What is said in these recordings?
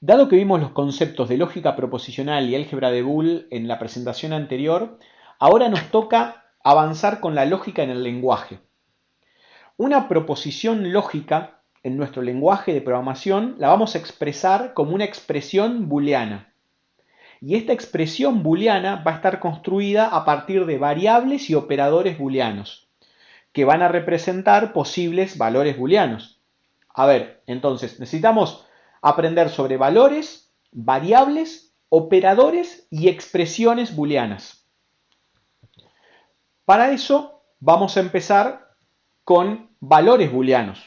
Dado que vimos los conceptos de lógica proposicional y álgebra de Boole en la presentación anterior, ahora nos toca avanzar con la lógica en el lenguaje. Una proposición lógica en nuestro lenguaje de programación la vamos a expresar como una expresión booleana. Y esta expresión booleana va a estar construida a partir de variables y operadores booleanos, que van a representar posibles valores booleanos. A ver, entonces necesitamos aprender sobre valores, variables, operadores y expresiones booleanas. Para eso vamos a empezar con valores booleanos.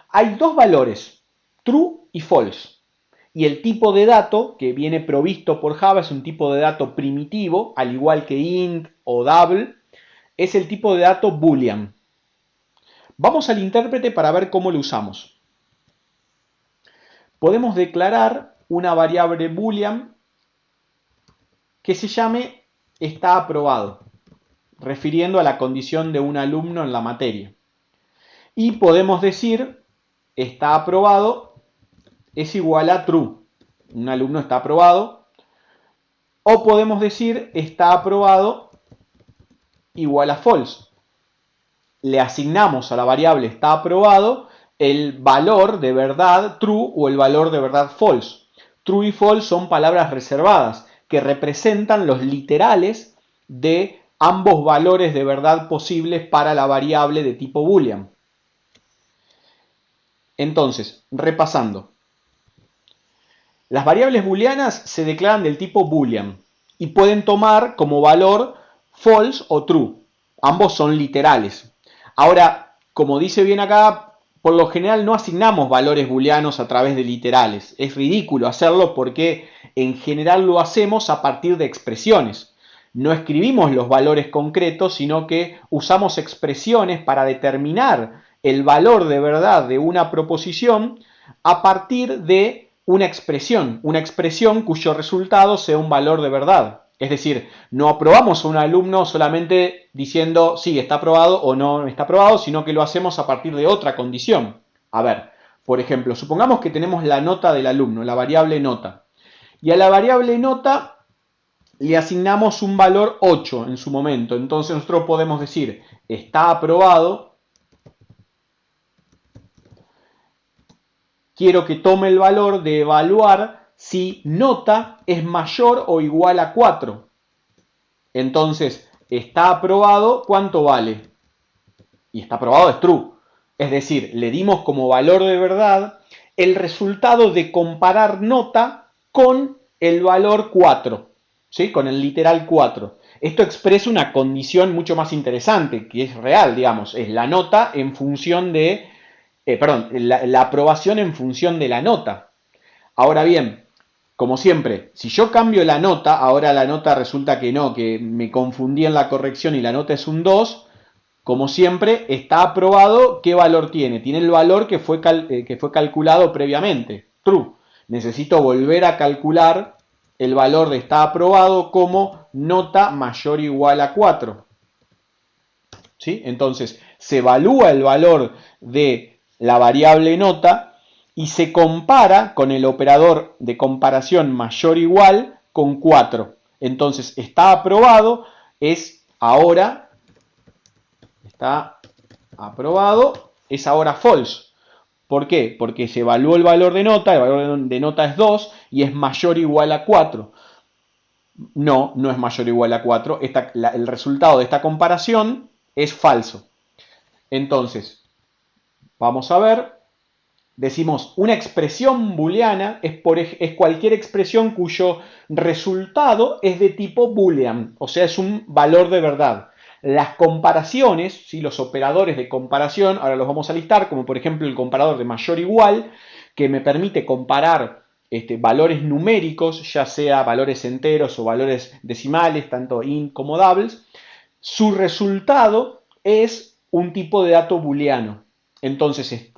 Hay dos valores, true y false. Y el tipo de dato que viene provisto por Java es un tipo de dato primitivo, al igual que int o double, es el tipo de dato boolean. Vamos al intérprete para ver cómo lo usamos. Podemos declarar una variable boolean que se llame está aprobado, refiriendo a la condición de un alumno en la materia. Y podemos decir está aprobado es igual a true, un alumno está aprobado. O podemos decir está aprobado igual a false. Le asignamos a la variable está aprobado el valor de verdad true o el valor de verdad false. True y false son palabras reservadas que representan los literales de ambos valores de verdad posibles para la variable de tipo boolean. Entonces, repasando. Las variables booleanas se declaran del tipo boolean y pueden tomar como valor false o true. Ambos son literales. Ahora, como dice bien acá, por lo general no asignamos valores booleanos a través de literales. Es ridículo hacerlo porque en general lo hacemos a partir de expresiones. No escribimos los valores concretos, sino que usamos expresiones para determinar el valor de verdad de una proposición a partir de una expresión cuyo resultado sea un valor de verdad. Es decir, no aprobamos a un alumno solamente diciendo sí, está aprobado o no está aprobado, sino que lo hacemos a partir de otra condición. A ver, por ejemplo, supongamos que tenemos la nota del alumno, la variable nota. Y a la variable nota le asignamos un valor 8 en su momento. Entonces nosotros podemos decir está aprobado. Quiero que tome el valor de evaluar si nota es mayor o igual a 4. Entonces, está aprobado, ¿cuánto vale? Y está aprobado es true. Es decir, le dimos como valor de verdad el resultado de comparar nota con el valor 4, ¿sí? Con el literal 4. Esto expresa una condición mucho más interesante, que es real, digamos, es la nota en función de la aprobación en función de la nota. Ahora bien, como siempre, si yo cambio la nota, ahora la nota resulta que no, que me confundí en la corrección y la nota es un 2, como siempre, está aprobado, ¿qué valor tiene? Tiene el valor que fue calculado previamente, true. Necesito volver a calcular el valor de está aprobado como nota mayor o igual a 4. ¿Sí? Entonces, se evalúa el valor de la variable nota y se compara con el operador de comparación mayor o igual con 4. Entonces, está aprobado, es ahora, está aprobado, es ahora false. ¿Por qué? Porque se evaluó el valor de nota, el valor de nota es 2 y es mayor o igual a 4. No, no es mayor o igual a 4. El resultado de esta comparación es falso. Entonces, vamos a ver, decimos una expresión booleana es cualquier expresión cuyo resultado es de tipo boolean, o sea, es un valor de verdad. Las comparaciones, ¿sí? Los operadores de comparación, ahora los vamos a listar, como por ejemplo el comparador de mayor o igual, que me permite comparar valores numéricos, ya sea valores enteros o valores decimales, tanto int como doubles. Su resultado es un tipo de dato booleano. Entonces,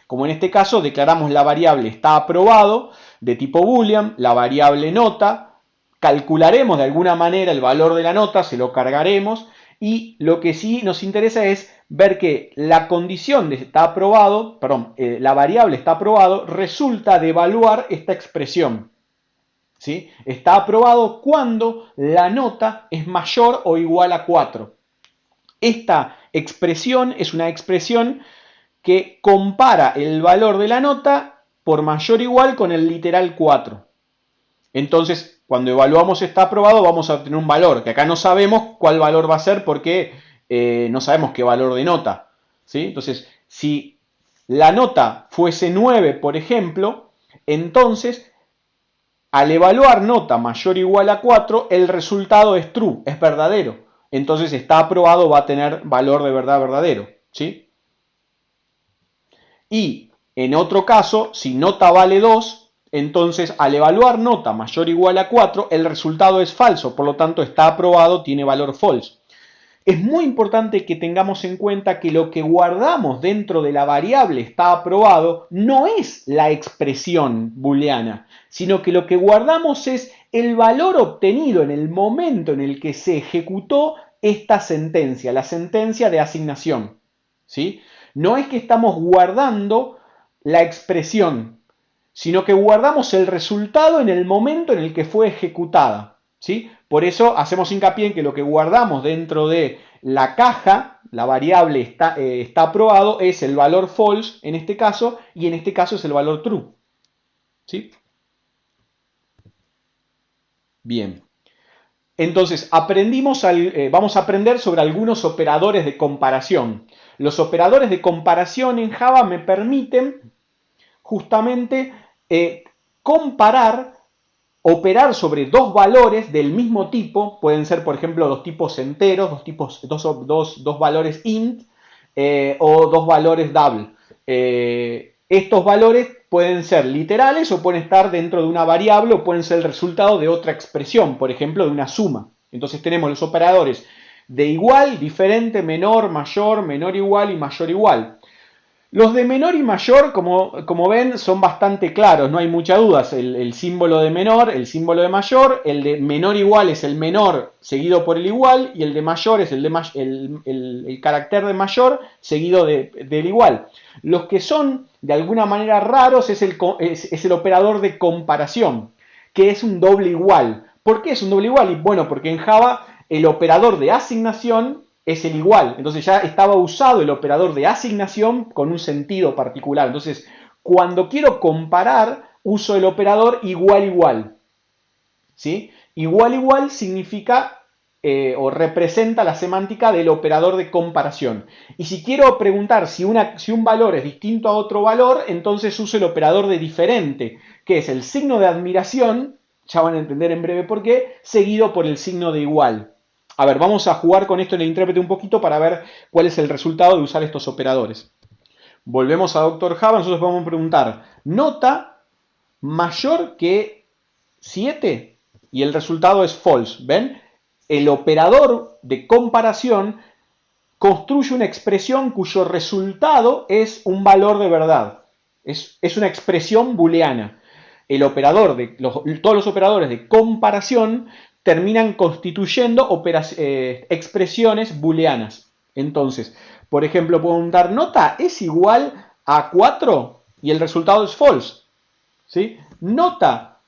como en este caso, declaramos la variable está aprobado de tipo boolean, la variable nota, calcularemos de alguna manera el valor de la nota, se lo cargaremos Y lo que sí nos interesa es ver que la condición de está aprobado, perdón, la variable está aprobado, resulta de evaluar esta expresión. ¿Sí? Está aprobado cuando la nota es mayor o igual a 4. Esta expresión es una expresión que compara el valor de la nota por mayor o igual con el literal 4. Entonces, cuando evaluamos está aprobado, vamos a obtener un valor, que acá no sabemos cuál valor va a ser porque no sabemos qué valor de nota. ¿Sí? Entonces, si la nota fuese 9, por ejemplo, entonces, al evaluar nota mayor o igual a 4, el resultado es true, es verdadero. Entonces, está aprobado, va a tener valor de verdad verdadero. ¿Sí? Y en otro caso, si nota vale 2, entonces al evaluar nota mayor o igual a 4, el resultado es falso, por lo tanto está aprobado, tiene valor false. Es muy importante que tengamos en cuenta que lo que guardamos dentro de la variable está aprobado no es la expresión booleana, sino que lo que guardamos es el valor obtenido en el momento en el que se ejecutó esta sentencia, la sentencia de asignación. ¿Sí? No es que estamos guardando la expresión, sino que guardamos el resultado en el momento en el que fue ejecutada. ¿Sí? Por eso hacemos hincapié en que lo que guardamos dentro de la caja, la variable está aprobado, es el valor false en este caso, y en este caso es el valor true. ¿Sí? Bien. Entonces, vamos a aprender sobre algunos operadores de comparación. Los operadores de comparación en Java me permiten justamente comparar, operar sobre dos valores del mismo tipo. Pueden ser, por ejemplo, dos tipos enteros, dos valores int o dos valores double. Estos valores pueden ser literales o pueden estar dentro de una variable o pueden ser el resultado de otra expresión, por ejemplo, de una suma. Entonces tenemos los operadores de igual, diferente, menor, menor igual y mayor igual. Los de menor y mayor, como ven, son bastante claros, no hay mucha duda. El símbolo de menor, el símbolo de mayor, el de menor igual es el menor seguido por el igual y el de mayor es el carácter de mayor seguido del igual. Los que son de alguna manera raros es el operador de comparación, que es un doble igual. ¿Por qué es un doble igual? Y bueno, porque en Java el operador de asignación es el igual. Entonces ya estaba usado el operador de asignación con un sentido particular. Entonces, cuando quiero comparar, uso el operador igual igual. ¿Sí? Igual igual significa o representa la semántica del operador de comparación. Y si quiero preguntar si un valor es distinto a otro valor, entonces uso el operador de diferente, que es el signo de admiración, ya van a entender en breve por qué, seguido por el signo de igual. A ver, vamos a jugar con esto en el intérprete un poquito para ver cuál es el resultado de usar estos operadores. Volvemos a Dr. Java, nosotros vamos a preguntar, nota mayor que 7 y el resultado es false. ¿Ven? El operador de comparación construye una expresión cuyo resultado es un valor de verdad. Es una expresión booleana. Todos los operadores de comparación terminan constituyendo expresiones booleanas. Entonces, por ejemplo, puedo preguntar, nota es igual a 4 y el resultado es false. ¿Sí? Nota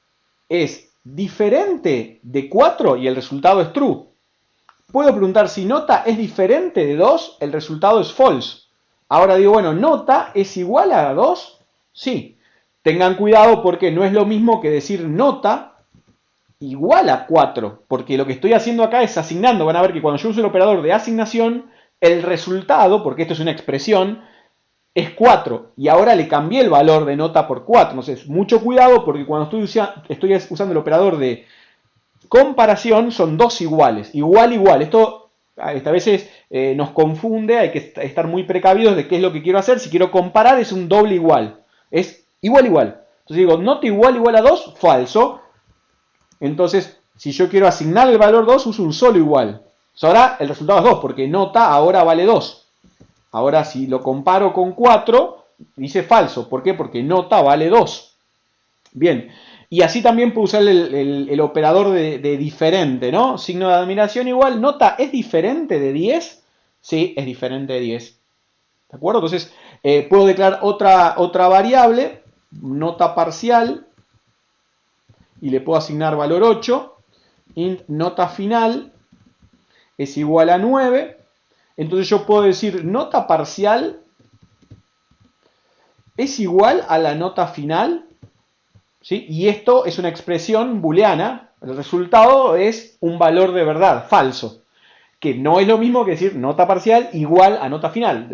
es diferente de 4 y el resultado es true. Puedo preguntar si nota es diferente de 2, el resultado es false. Ahora digo, bueno, nota es igual a 2, sí. Tengan cuidado porque no es lo mismo que decir nota igual a 4, porque lo que estoy haciendo acá es asignando. Van a ver que cuando yo uso el operador de asignación, el resultado, porque esto es una expresión, es 4. Y ahora le cambié el valor de nota por 4. Entonces, mucho cuidado porque cuando estoy usando el operador de comparación, son dos iguales. Igual, igual. Esto a veces nos confunde, hay que estar muy precavidos de qué es lo que quiero hacer. Si quiero comparar, es un doble igual. Es igual, igual. Entonces digo, nota igual, igual a 2, falso. Entonces, si yo quiero asignar el valor 2, uso un solo igual. Ahora el resultado es 2, porque nota ahora vale 2. Ahora si lo comparo con 4, dice falso. ¿Por qué? Porque nota vale 2. Bien, Y así también puedo usar el operador de diferente, ¿no? Signo de admiración igual. Nota, ¿es diferente de 10? Sí, es diferente de 10. ¿De acuerdo? Entonces, puedo declarar otra variable, nota parcial, y le puedo asignar valor 8. Int nota final es igual a 9. Entonces yo puedo decir nota parcial es igual a la nota final. ¿Sí? Y esto es una expresión booleana. El resultado es un valor de verdad, falso. Que no es lo mismo que decir nota parcial igual a nota final.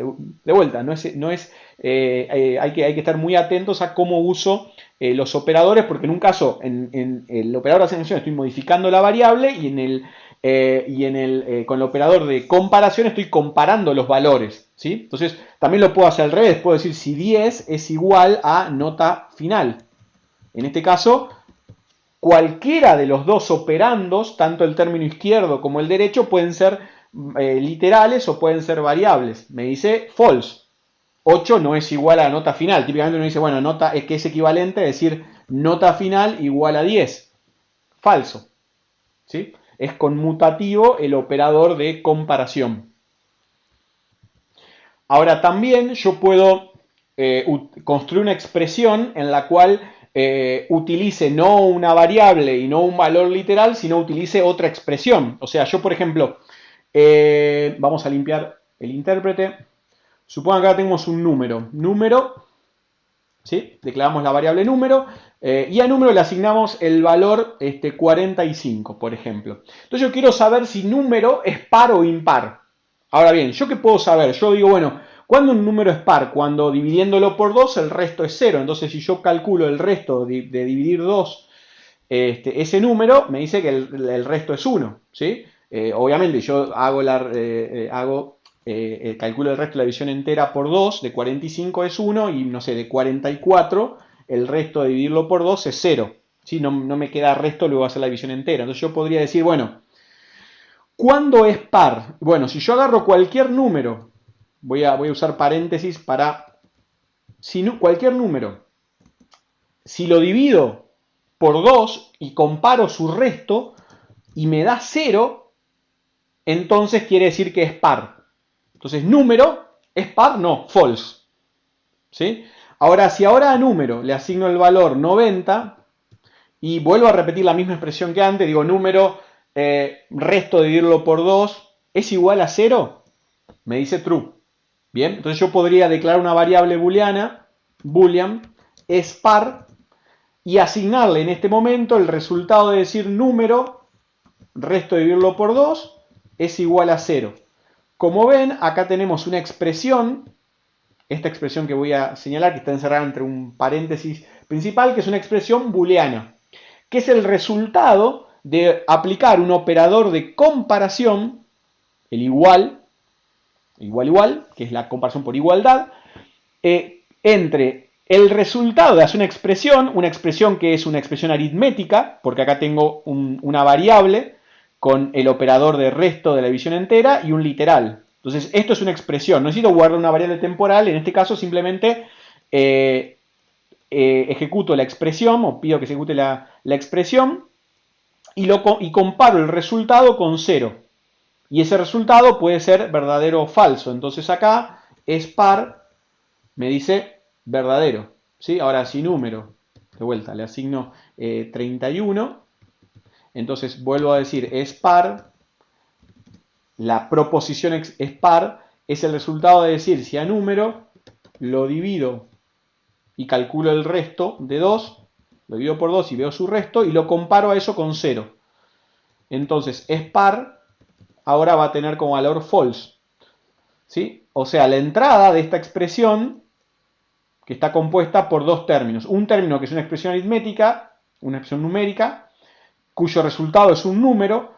De vuelta, hay que estar muy atentos a cómo uso los operadores, porque en un caso, en el operador de asignación estoy modificando la variable con el operador de comparación estoy comparando los valores. ¿Sí? Entonces, también lo puedo hacer al revés. Puedo decir si 10 es igual a nota final. En este caso, cualquiera de los dos operandos, tanto el término izquierdo como el derecho, pueden ser literales o pueden ser variables. Me dice false. 8 no es igual a nota final. Típicamente uno dice, bueno, nota es que es equivalente a decir nota final igual a 10. Falso. ¿Sí? Es conmutativo el operador de comparación. Ahora también yo puedo construir una expresión en la cual utilice no una variable y no un valor literal, sino utilice otra expresión. O sea, yo por ejemplo, vamos a limpiar el intérprete. Supongan que acá tenemos un número, ¿sí? Declaramos la variable número y a número le asignamos el valor 45, por ejemplo. Entonces yo quiero saber si número es par o impar. Ahora bien, ¿yo qué puedo saber? Yo digo, bueno, ¿cuándo un número es par? Cuando dividiéndolo por 2 el resto es 0. Entonces si yo calculo el resto de dividir 2, ese número me dice que el resto es 1. ¿Sí? Obviamente yo calculo el resto de la división entera por 2, de 45 es 1 y no sé, de 44 el resto de dividirlo por 2 es 0. ¿Sí? No me queda resto, luego hacer la división entera. Entonces yo podría decir, bueno, ¿cuándo es par? Bueno, si yo agarro cualquier número, voy a usar paréntesis para cualquier número, si lo divido por 2 y comparo su resto y me da 0, entonces quiere decir que es par. Entonces, número es par, no, false. ¿Sí? Ahora, si ahora a número le asigno el valor 90 y vuelvo a repetir la misma expresión que antes, digo número, resto de dividirlo por 2, ¿es igual a 0? Me dice true. Bien, entonces yo podría declarar una variable boolean, es par, y asignarle en este momento el resultado de decir número, resto de dividirlo por 2, es igual a 0. Como ven, acá tenemos una expresión, esta expresión que voy a señalar, que está encerrada entre un paréntesis principal, que es una expresión booleana, que es el resultado de aplicar un operador de comparación, el igual, que es la comparación por igualdad, entre el resultado de hacer una expresión que es una expresión aritmética, porque acá tengo una variable con el operador de resto de la división entera y un literal. Entonces, esto es una expresión. No necesito guardar una variable temporal. En este caso, simplemente ejecuto la expresión, o pido que se ejecute la expresión, y comparo el resultado con 0. Y ese resultado puede ser verdadero o falso. Entonces acá es par, me dice verdadero. ¿Sí? Ahora, si número, de vuelta, le asigno 31. Entonces vuelvo a decir es par. La proposición es par. Es el resultado de decir si a número lo divido y calculo el resto de 2. Lo divido por 2 y veo su resto y lo comparo a eso con 0. Entonces es par. Ahora va a tener como valor false. ¿Sí? O sea, la entrada de esta expresión, que está compuesta por dos términos. Un término que es una expresión aritmética, una expresión numérica, cuyo resultado es un número.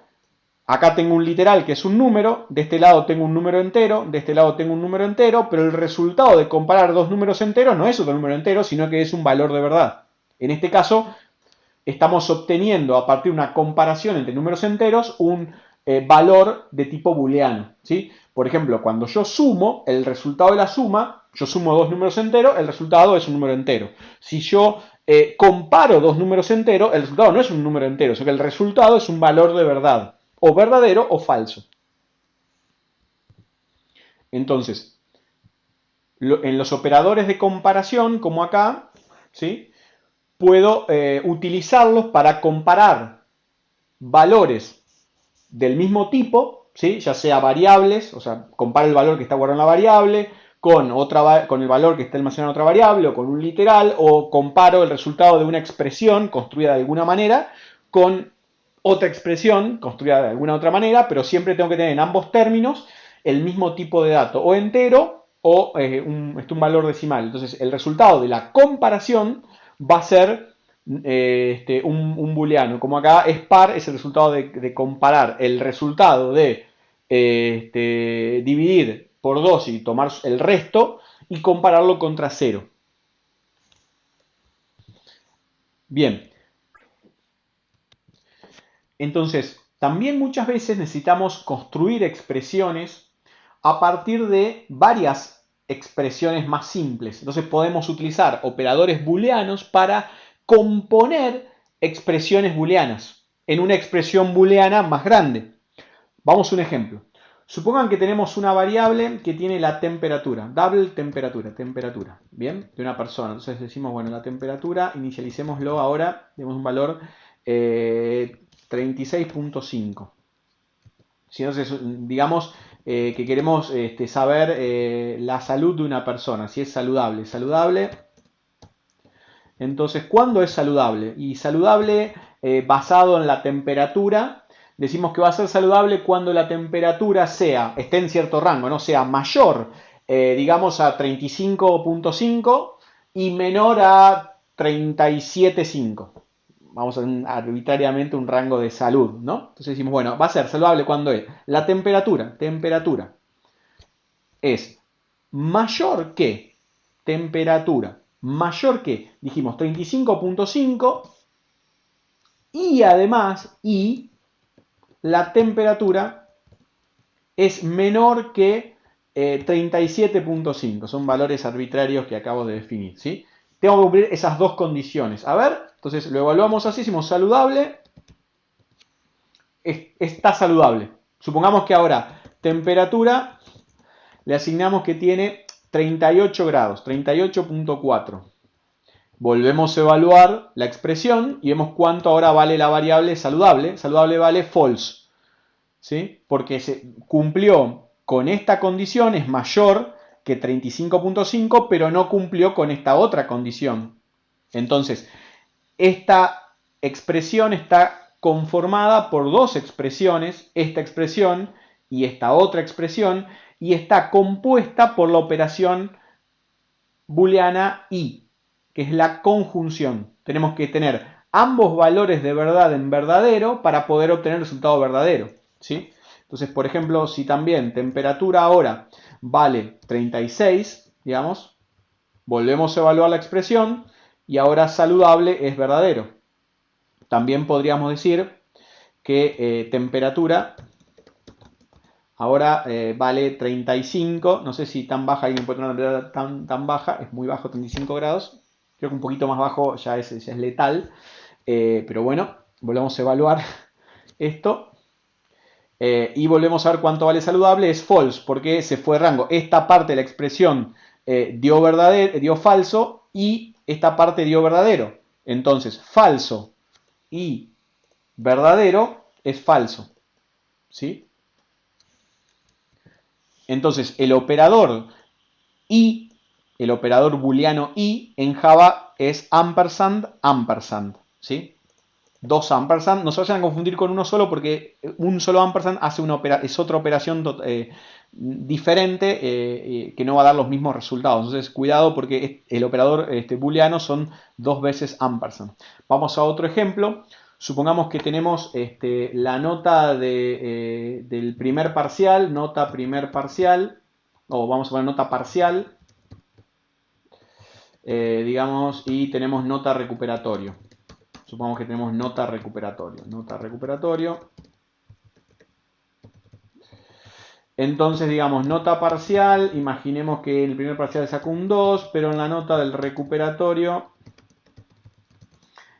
Acá tengo un literal que es un número, de este lado tengo un número entero, de este lado tengo un número entero, pero el resultado de comparar dos números enteros no es otro número entero, sino que es un valor de verdad. En este caso, estamos obteniendo a partir de una comparación entre números enteros un valor de tipo booleano. ¿Sí? Por ejemplo, cuando yo sumo, el resultado de la suma, yo sumo dos números enteros, el resultado es un número entero. Si yo comparo dos números enteros, el resultado no es un número entero, sino que el resultado es un valor de verdad, o verdadero o falso. Entonces, en los operadores de comparación, como acá, ¿sí?, puedo utilizarlos para comparar valores del mismo tipo, ¿sí?, ya sea variables, o sea, comparo el valor que está guardado en la variable con el valor que está almacenado en otra variable o con un literal, o comparo el resultado de una expresión construida de alguna manera con otra expresión construida de alguna otra manera, pero siempre tengo que tener en ambos términos el mismo tipo de dato, o entero o un valor decimal. Entonces, el resultado de la comparación va a ser un booleano. Como acá es par, es el resultado de comparar el resultado de dividir por 2 y tomar el resto y compararlo contra 0. Bien. Entonces, también muchas veces necesitamos construir expresiones a partir de varias expresiones más simples. Entonces podemos utilizar operadores booleanos para componer expresiones booleanas en una expresión booleana más grande. Vamos a un ejemplo. Supongan que tenemos una variable que tiene la temperatura, double temperatura, ¿bien? De una persona. Entonces decimos, bueno, la temperatura, inicialicémoslo ahora, demos un valor 36.5. Si entonces, digamos que queremos saber la salud de una persona, si es saludable. Saludable, entonces, ¿cuándo es saludable? Y saludable basado en la temperatura. Decimos que va a ser saludable cuando la temperatura esté en cierto rango, no sea mayor, digamos, a 35.5 y menor a 37.5. Vamos a arbitrariamente un rango de salud, ¿no? Entonces decimos, bueno, va a ser saludable cuando es la temperatura es mayor que temperatura mayor que, dijimos, 35.5 y además, la temperatura es menor que 37.5. Son valores arbitrarios que acabo de definir, ¿sí? Tengo que cumplir esas dos condiciones. A ver, entonces lo evaluamos así, decimos saludable, está saludable. Supongamos que ahora temperatura le asignamos que tiene 38 grados, 38.4. Volvemos a evaluar la expresión y vemos cuánto ahora vale la variable saludable. Saludable vale false, ¿sí? Porque se cumplió con esta condición, es mayor que 35.5, pero no cumplió con esta otra condición. Entonces, esta expresión está conformada por dos expresiones, esta expresión y esta otra expresión, y está compuesta por la operación booleana y, que es la conjunción. Tenemos que tener ambos valores de verdad en verdadero para poder obtener el resultado verdadero, ¿sí? Entonces, por ejemplo, si también temperatura ahora vale 36, digamos, volvemos a evaluar la expresión y ahora saludable es verdadero. También podríamos decir que temperatura ahora vale 35, no sé si tan baja, alguien puede tener una temperatura tan baja, es muy bajo, 35 grados, creo que un poquito más bajo ya es letal, pero bueno, volvemos a evaluar esto y volvemos a ver cuánto vale saludable, es false, porque se fue de rango. Esta parte de la expresión dio falso y esta parte dio verdadero. Entonces, falso y verdadero es falso, ¿sí? Entonces, el operador y, el operador booleano y en Java es ampersand, ampersand, ¿sí? Dos ampersand, no se vayan a confundir con uno solo porque un solo ampersand es otra operación diferente que no va a dar los mismos resultados. Entonces, cuidado porque el operador booleano son dos veces ampersand. Vamos a otro ejemplo. Supongamos que tenemos la nota del primer parcial, nota primer parcial, o vamos a poner nota parcial, digamos, y tenemos nota recuperatorio. Supongamos que tenemos nota recuperatorio. Nota recuperatorio. Entonces, digamos, nota parcial. Imaginemos que el primer parcial sacó un 2, pero en la nota del recuperatorio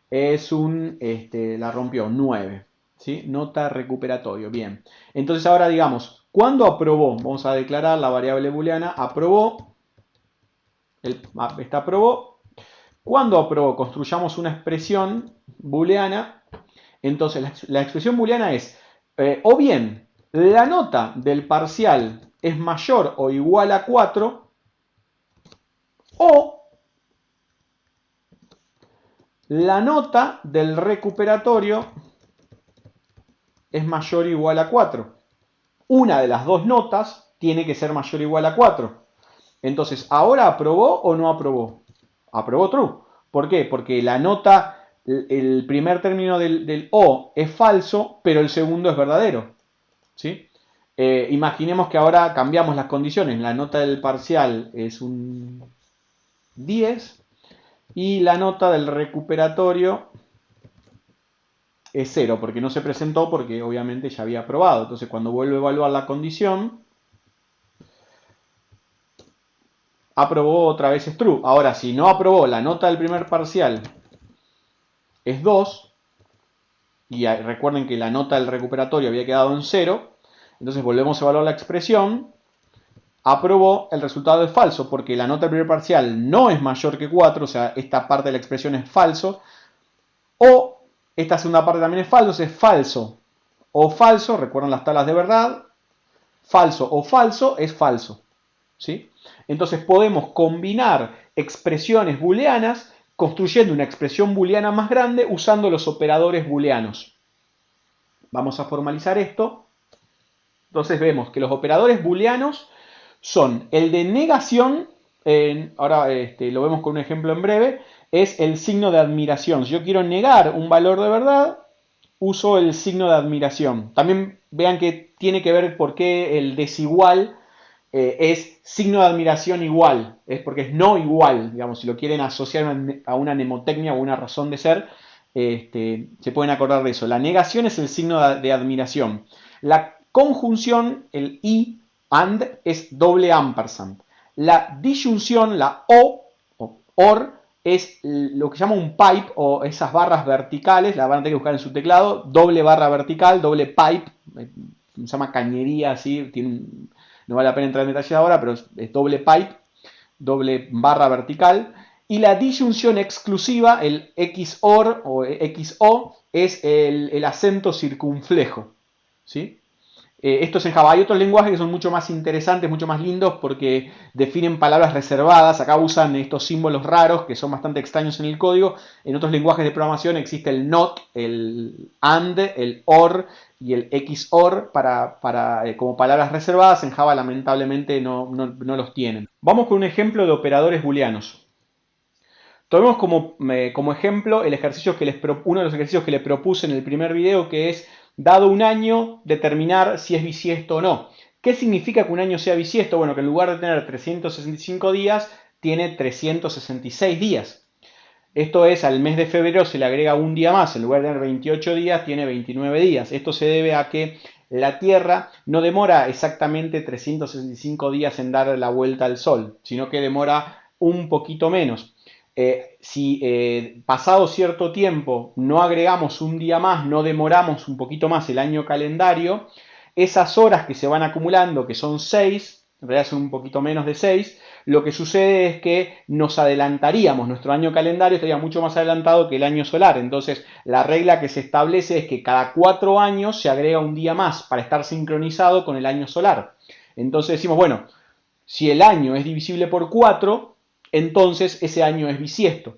la rompió, 9. ¿Sí? Nota recuperatorio, bien. Entonces ahora digamos, ¿cuándo aprobó? Vamos a declarar la variable booleana, aprobó, esta aprobó. ¿Cuándo aprobó? Construyamos una expresión booleana. Entonces la expresión booleana es, o bien, la nota del parcial es mayor o igual a 4, o la nota del recuperatorio es mayor o igual a 4. Una de las dos notas tiene que ser mayor o igual a 4. Entonces, ¿ahora aprobó o no aprobó? Aprobó true. ¿Por qué? Porque la nota, el primer término del O es falso, pero el segundo es verdadero. ¿Sí? Imaginemos que ahora cambiamos las condiciones. La nota del parcial es un 10 y la nota del recuperatorio es 0, porque no se presentó porque obviamente ya había aprobado. Entonces cuando vuelvo a evaluar la condición, aprobó otra vez es true. Ahora, si no aprobó, la nota del primer parcial es 2, y recuerden que la nota del recuperatorio había quedado en 0, entonces volvemos a evaluar la expresión, aprobó, el resultado es falso, porque la nota del primer parcial no es mayor que 4, o sea, esta parte de la expresión es falso, o esta segunda parte también es falso, es falso o falso, recuerden las tablas de verdad, falso o falso es falso. ¿Sí? Entonces podemos combinar expresiones booleanas construyendo una expresión booleana más grande usando los operadores booleanos. Vamos a formalizar esto. Entonces vemos que los operadores booleanos son el de negación, ahora lo vemos con un ejemplo en breve, es el signo de admiración. Si yo quiero negar un valor de verdad, uso el signo de admiración. También vean que tiene que ver por qué el desigual es signo de admiración igual, es porque es no igual, digamos, si lo quieren asociar a una mnemotecnia o una razón de ser, se pueden acordar de eso. La negación es el signo de admiración. La conjunción, el y, and, es doble ampersand. La disyunción, la o or, es lo que se llama un pipe o esas barras verticales, la van a tener que buscar en su teclado, doble barra vertical, doble pipe, se llama cañería, así, no vale la pena entrar en detalle ahora, pero es doble pipe, doble barra vertical. Y la disyunción exclusiva, el XOR o XO, es el acento circunflejo. ¿Sí? Esto es en Java. Hay otros lenguajes que son mucho más interesantes, mucho más lindos porque definen palabras reservadas. Acá usan estos símbolos raros que son bastante extraños en el código. En otros lenguajes de programación existe el NOT, el AND, el OR y el XOR como palabras reservadas. En Java lamentablemente no los tienen. Vamos con un ejemplo de operadores booleanos. Tomemos como ejemplo el ejercicio uno de los ejercicios que le propuse en el primer video, que es, dado un año, determinar si es bisiesto o no. ¿Qué significa que un año sea bisiesto? Bueno, que en lugar de tener 365 días, tiene 366 días. Esto es, al mes de febrero se le agrega un día más, en lugar de tener 28 días, tiene 29 días. Esto se debe a que la Tierra no demora exactamente 365 días en dar la vuelta al Sol, sino que demora un poquito menos. Si pasado cierto tiempo no agregamos un día más, no demoramos un poquito más el año calendario, esas horas que se van acumulando, que son 6, en realidad son un poquito menos de 6, lo que sucede es que nos adelantaríamos, nuestro año calendario estaría mucho más adelantado que el año solar. Entonces la regla que se establece es que cada 4 años se agrega un día más para estar sincronizado con el año solar. Entonces decimos, bueno, si el año es divisible por 4, entonces ese año es bisiesto.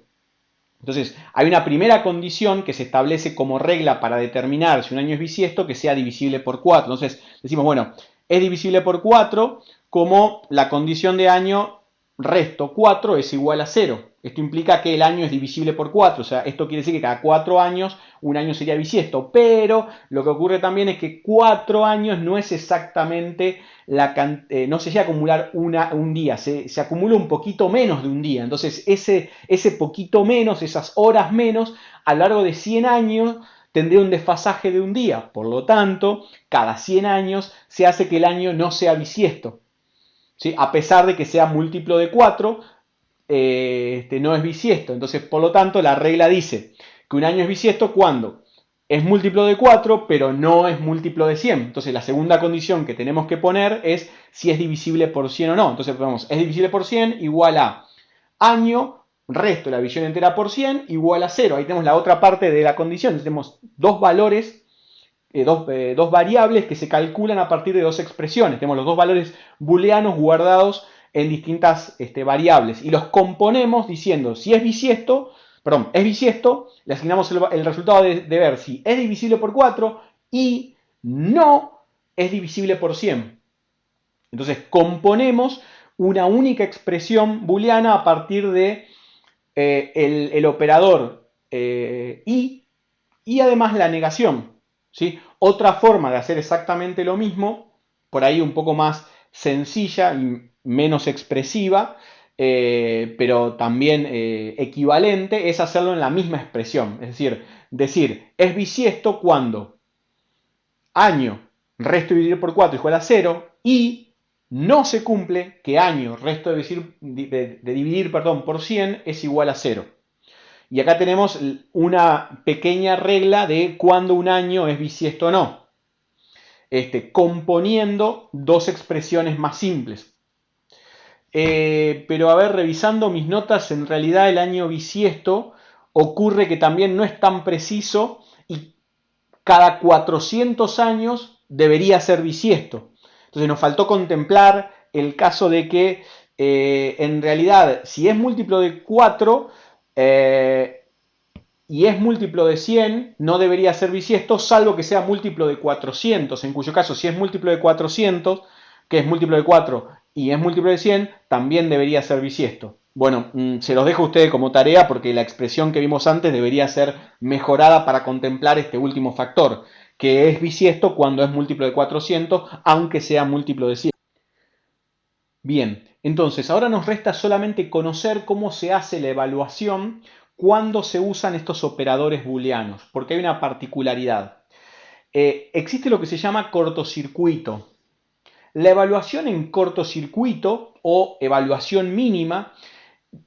Entonces, hay una primera condición que se establece como regla para determinar si un año es bisiesto, que sea divisible por 4. Entonces, decimos, bueno, es divisible por 4 como la condición de año resto 4 es igual a 0. Esto implica que el año es divisible por 4. O sea, esto quiere decir que cada 4 años un año sería bisiesto. Pero lo que ocurre también es que 4 años no es exactamente no se llega a acumular un día, se acumula un poquito menos de un día. Entonces ese poquito menos, esas horas menos, a lo largo de 100 años tendría un desfasaje de un día. Por lo tanto, cada 100 años se hace que el año no sea bisiesto. ¿Sí? A pesar de que sea múltiplo de 4, no es bisiesto. Entonces, por lo tanto, la regla dice que un año es bisiesto cuando es múltiplo de 4, pero no es múltiplo de 100. Entonces la segunda condición que tenemos que poner es si es divisible por 100 o no. Entonces ponemos es divisible por 100 igual a año, resto de la división entera por 100 igual a 0. Ahí tenemos la otra parte de la condición. Entonces, tenemos dos valores, dos variables que se calculan a partir de dos expresiones. Tenemos los dos valores booleanos guardados en distintas variables y los componemos diciendo si es bisiesto, le asignamos el resultado de ver si es divisible por 4 y no es divisible por 100. Entonces componemos una única expresión booleana a partir de el operador y además la negación. ¿Sí? Otra forma de hacer exactamente lo mismo, por ahí un poco más sencilla y menos expresiva, pero también equivalente, es hacerlo en la misma expresión. Es decir es bisiesto cuando año, resto dividir por 4 igual a 0 y no se cumple que año, resto de dividir por 100 es igual a 0. Y acá tenemos una pequeña regla de cuándo un año es bisiesto o no. Componiendo dos expresiones más simples. Pero a ver, revisando mis notas, en realidad el año bisiesto ocurre que también no es tan preciso y cada 400 años debería ser bisiesto. Entonces nos faltó contemplar el caso de que en realidad si es múltiplo de 4 y es múltiplo de 100, no debería ser bisiesto, salvo que sea múltiplo de 400, en cuyo caso si es múltiplo de 400, que es múltiplo de 4 y es múltiplo de 100, también debería ser bisiesto. Bueno, se los dejo a ustedes como tarea porque la expresión que vimos antes debería ser mejorada para contemplar este último factor, que es bisiesto cuando es múltiplo de 400, aunque sea múltiplo de 100. Bien, entonces ahora nos resta solamente conocer cómo se hace la evaluación cuando se usan estos operadores booleanos, porque hay una particularidad. Existe lo que se llama cortocircuito. La evaluación en cortocircuito o evaluación mínima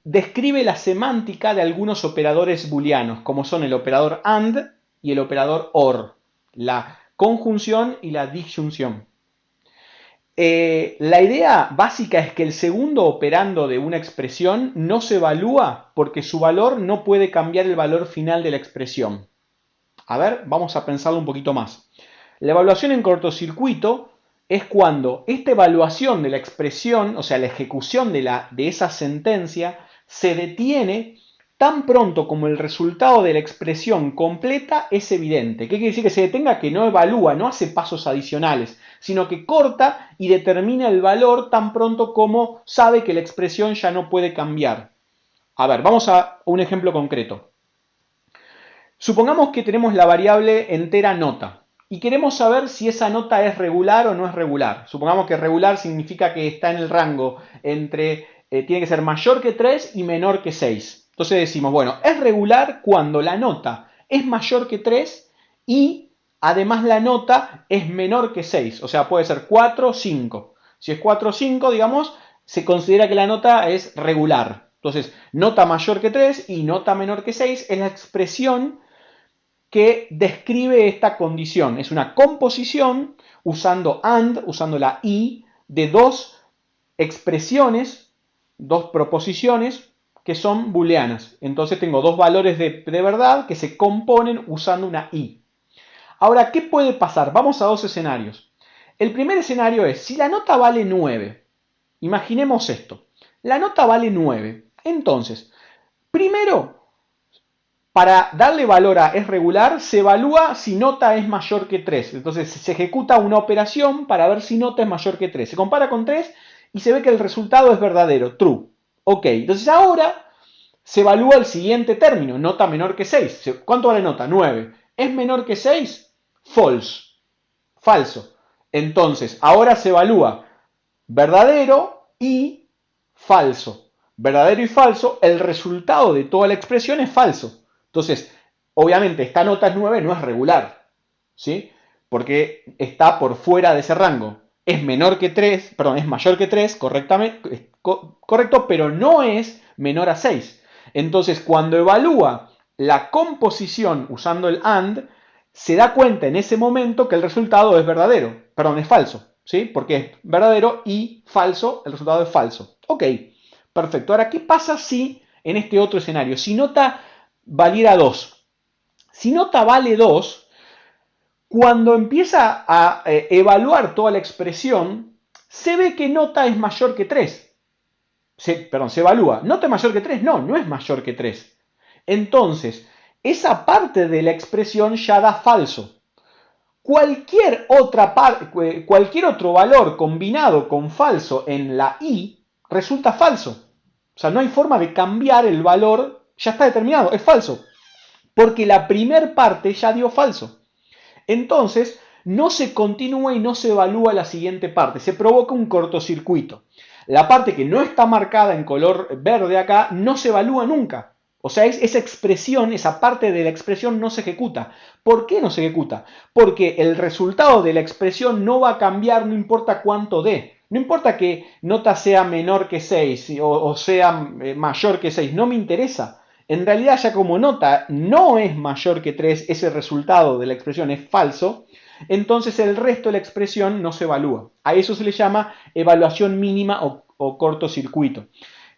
describe la semántica de algunos operadores booleanos, como son el operador AND y el operador OR, la conjunción y la disyunción. La idea básica es que el segundo operando de una expresión no se evalúa porque su valor no puede cambiar el valor final de la expresión. A ver, vamos a pensarlo un poquito más. La evaluación en cortocircuito es cuando esta evaluación de la expresión, o sea, la ejecución de esa sentencia, se detiene tan pronto como el resultado de la expresión completa es evidente. ¿Qué quiere decir que se detenga? Que no evalúa, no hace pasos adicionales, sino que corta y determina el valor tan pronto como sabe que la expresión ya no puede cambiar. A ver, vamos a un ejemplo concreto. Supongamos que tenemos la variable entera nota y queremos saber si esa nota es regular o no es regular. Supongamos que regular significa que está en el rango entre, tiene que ser mayor que 3 y menor que 6. Entonces decimos, bueno, es regular cuando la nota es mayor que 3 y además la nota es menor que 6. O sea, puede ser 4 o 5. Si es 4 o 5, digamos, se considera que la nota es regular. Entonces, nota mayor que 3 y nota menor que 6 es la expresión que describe esta condición. Es una composición usando AND, usando la I, de dos expresiones, dos proposiciones que son booleanas. Entonces tengo dos valores de verdad que se componen usando una I. Ahora, ¿qué puede pasar? Vamos a dos escenarios. El primer escenario es, si la nota vale 9, imaginemos esto, la nota vale 9. Entonces, primero, para darle valor a es regular, se evalúa si nota es mayor que 3. Entonces se ejecuta una operación para ver si nota es mayor que 3. Se compara con 3 y se ve que el resultado es verdadero, true. Ok, entonces ahora se evalúa el siguiente término, nota menor que 6. ¿Cuánto vale nota? 9. ¿Es menor que 6? False. Falso. Entonces, ahora se evalúa verdadero y falso. Verdadero y falso, el resultado de toda la expresión es falso. Entonces, obviamente, esta nota es 9, no es regular, ¿sí? Porque está por fuera de ese rango. Es menor que 3, perdón, es mayor que 3, correcto, pero no es menor a 6. Entonces, cuando evalúa la composición usando el AND se da cuenta en ese momento que el resultado es verdadero, perdón, es falso, ¿sí? Porque es verdadero y falso, el resultado es falso. Ok, perfecto. Ahora, ¿qué pasa si en este otro escenario, si nota valiera 2? Si nota vale 2, cuando empieza a evaluar toda la expresión, se ve que nota es mayor que 3. Se evalúa. ¿Nota es mayor que 3? No, no es mayor que 3. Entonces, esa parte de la expresión ya da falso. Cualquier otro valor combinado con falso en la i resulta falso. O sea, no hay forma de cambiar el valor, ya está determinado, es falso. Porque la primer parte ya dio falso. Entonces, no se continúa y no se evalúa la siguiente parte. Se provoca un cortocircuito. La parte que no está marcada en color verde acá no se evalúa nunca. O sea, esa expresión, esa parte de la expresión no se ejecuta. ¿Por qué no se ejecuta? Porque el resultado de la expresión no va a cambiar, no importa cuánto dé. No importa que nota sea menor que 6 o sea mayor que 6, no me interesa. En realidad ya como nota no es mayor que 3, ese resultado de la expresión es falso, entonces el resto de la expresión no se evalúa. A eso se le llama evaluación mínima o cortocircuito.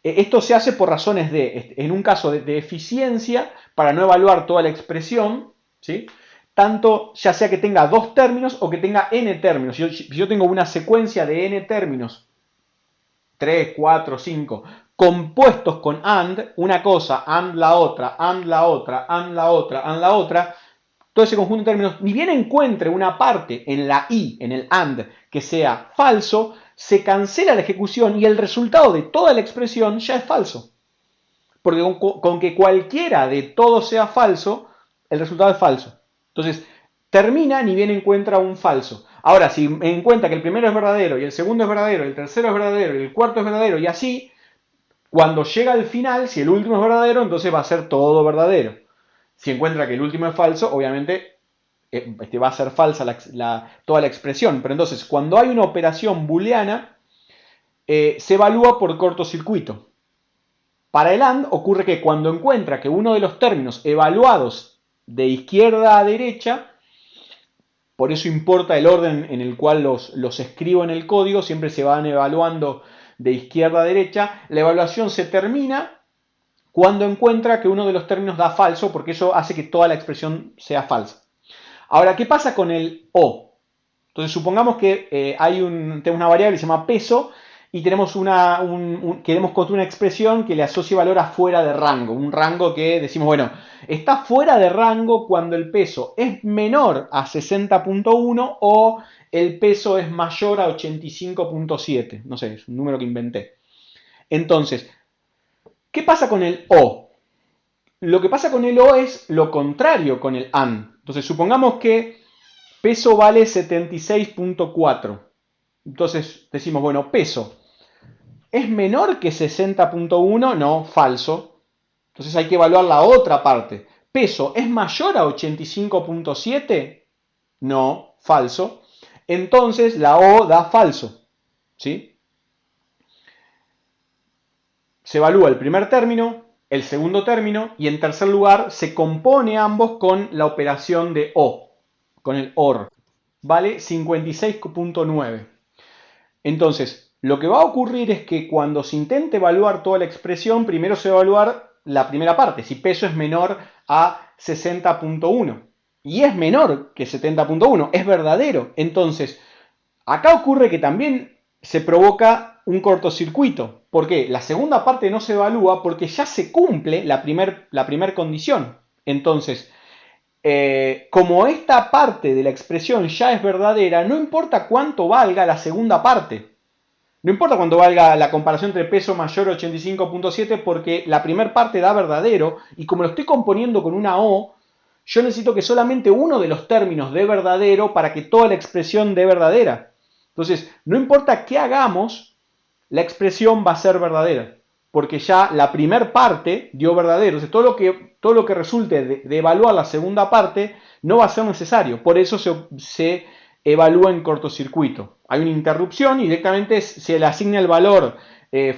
Esto se hace por razones en un caso de eficiencia, para no evaluar toda la expresión, ¿sí? Tanto ya sea que tenga 2 términos o que tenga n términos. Si yo tengo una secuencia de n términos, 3, 4, 5, compuestos con AND, una cosa, AND la otra, AND la otra, AND la otra, AND la otra, todo ese conjunto de términos, ni bien encuentre una parte en la i, en el AND, que sea falso, se cancela la ejecución y el resultado de toda la expresión ya es falso. Porque con que cualquiera de todos sea falso, el resultado es falso. Entonces, termina ni bien encuentra un falso. Ahora, si encuentra que el primero es verdadero, y el segundo es verdadero, y el tercero es verdadero, y el cuarto es verdadero, y así, cuando llega al final, si el último es verdadero, entonces va a ser todo verdadero. Si encuentra que el último es falso, obviamente va a ser falsa toda la expresión. Pero entonces, cuando hay una operación booleana, se evalúa por cortocircuito. Para el AND ocurre que cuando encuentra que uno de los términos evaluados de izquierda a derecha, por eso importa el orden en el cual los escribo en el código, siempre se van evaluando de izquierda a derecha, la evaluación se termina cuando encuentra que uno de los términos da falso, porque eso hace que toda la expresión sea falsa. Ahora, ¿qué pasa con el O? Entonces, supongamos que tenemos una variable que se llama peso y tenemos queremos construir una expresión que le asocie valor a fuera de rango. Un rango que decimos, bueno, está fuera de rango cuando el peso es menor a 60.1 o el peso es mayor a 85.7. No sé, es un número que inventé. Entonces, ¿qué pasa con el O? Lo que pasa con el O es lo contrario con el AND. Entonces, supongamos que peso vale 76.4. Entonces decimos, bueno, peso ¿es menor que 60.1? No, falso. Entonces hay que evaluar la otra parte. ¿Peso es mayor a 85.7? No, falso. Entonces la O da falso. ¿Sí? Se evalúa el primer término, el segundo término y en tercer lugar se compone ambos con la operación de O, con el OR. Vale 56.9. Entonces, lo que va a ocurrir es que cuando se intente evaluar toda la expresión, primero se va a evaluar la primera parte, si peso es menor a 60.1. Y es menor que 70.1, es verdadero. Entonces, acá ocurre que también se provoca un cortocircuito. ¿Por qué? La segunda parte no se evalúa porque ya se cumple la primer condición. Entonces, como esta parte de la expresión ya es verdadera, no importa cuánto valga la segunda parte. No importa cuánto valga la comparación entre peso mayor a 85.7 porque la primera parte da verdadero y como lo estoy componiendo con una O, yo necesito que solamente uno de los términos dé verdadero para que toda la expresión dé verdadera. Entonces, no importa qué hagamos, la expresión va a ser verdadera porque ya la primera parte dio verdadero. Entonces, todo lo que resulte de evaluar la segunda parte no va a ser necesario. Por eso se evalúa en cortocircuito. hay una interrupción y directamente se le asigna el valor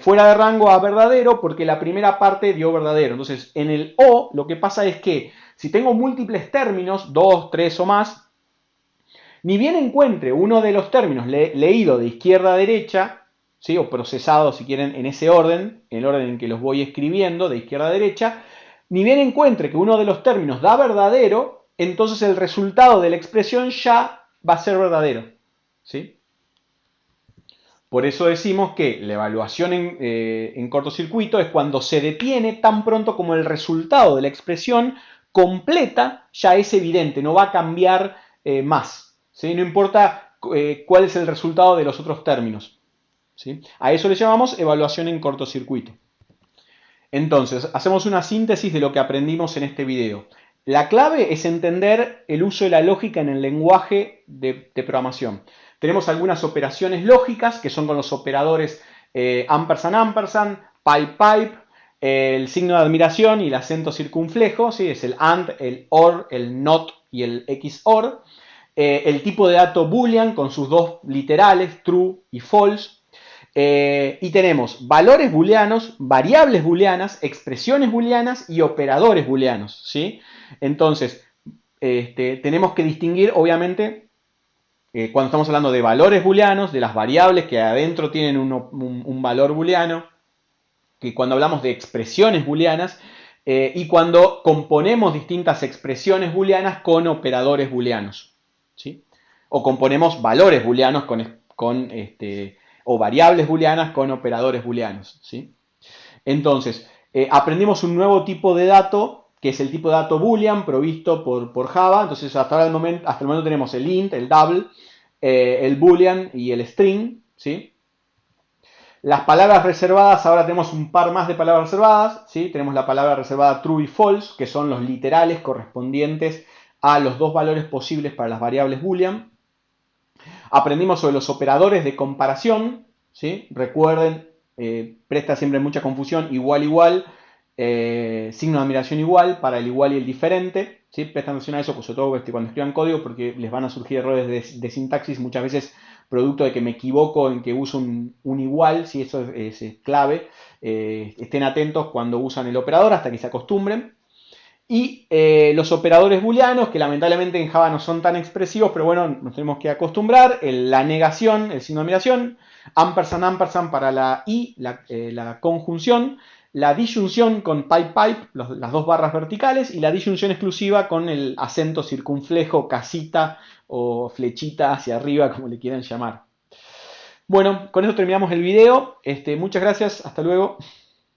fuera de rango a verdadero porque la primera parte dio verdadero. Entonces, en el O lo que pasa es que si tengo múltiples términos, 2, 3 o más, ni bien encuentre uno de los términos leído de izquierda a derecha, ¿sí? O procesado, si quieren, en ese orden, en el orden en que los voy escribiendo, de izquierda a derecha, ni bien encuentre que uno de los términos da verdadero, entonces el resultado de la expresión ya va a ser verdadero. ¿Sí? Por eso decimos que la evaluación en cortocircuito es cuando se detiene tan pronto como el resultado de la expresión completa ya es evidente, no va a cambiar más. ¿Sí? No importa cuál es el resultado de los otros términos. ¿Sí? A eso le llamamos evaluación en cortocircuito. Entonces, hacemos una síntesis de lo que aprendimos en este video. La clave es entender el uso de la lógica en el lenguaje de programación. Tenemos algunas operaciones lógicas, que son con los operadores ampersand, ampersand, pipe, pipe, el signo de admiración y el acento circunflejo, ¿sí? Es el AND, el OR, el NOT y el XOR. El tipo de dato boolean con sus dos literales, true y false. Y tenemos valores booleanos, variables booleanas, expresiones booleanas y operadores booleanos, ¿sí? Entonces, tenemos que distinguir, obviamente, cuando estamos hablando de valores booleanos, de las variables que adentro tienen un valor booleano, que cuando hablamos de expresiones booleanas, y cuando componemos distintas expresiones booleanas con operadores booleanos, ¿sí? O componemos valores booleanos o variables booleanas con operadores booleanos, ¿sí? Entonces, aprendimos un nuevo tipo de dato, que es el tipo de dato boolean provisto por Java. Entonces, hasta el momento tenemos el int, el double, el boolean y el string, ¿sí? Las palabras reservadas, ahora tenemos un par más de palabras reservadas, ¿sí? Tenemos la palabra reservada true y false, que son los literales correspondientes a los dos valores posibles para las variables boolean. Aprendimos sobre los operadores de comparación, ¿sí? Recuerden, presta siempre mucha confusión, igual, igual, signo de admiración igual, para el igual y el diferente, ¿sí? Prestan atención a eso, sobre todo cuando escriban código, porque les van a surgir errores de sintaxis, muchas veces producto de que me equivoco en que uso un igual, si eso es clave. Estén atentos cuando usan el operador hasta que se acostumbren. Y los operadores booleanos, que lamentablemente en Java no son tan expresivos, pero bueno, nos tenemos que acostumbrar. La negación, el signo de admiración, ampersand, ampersand para la y, la conjunción, la disyunción con pipe, pipe, las dos barras verticales, y la disyunción exclusiva con el acento circunflejo, casita o flechita hacia arriba, como le quieran llamar. Bueno, con eso terminamos el video. Muchas gracias, hasta luego.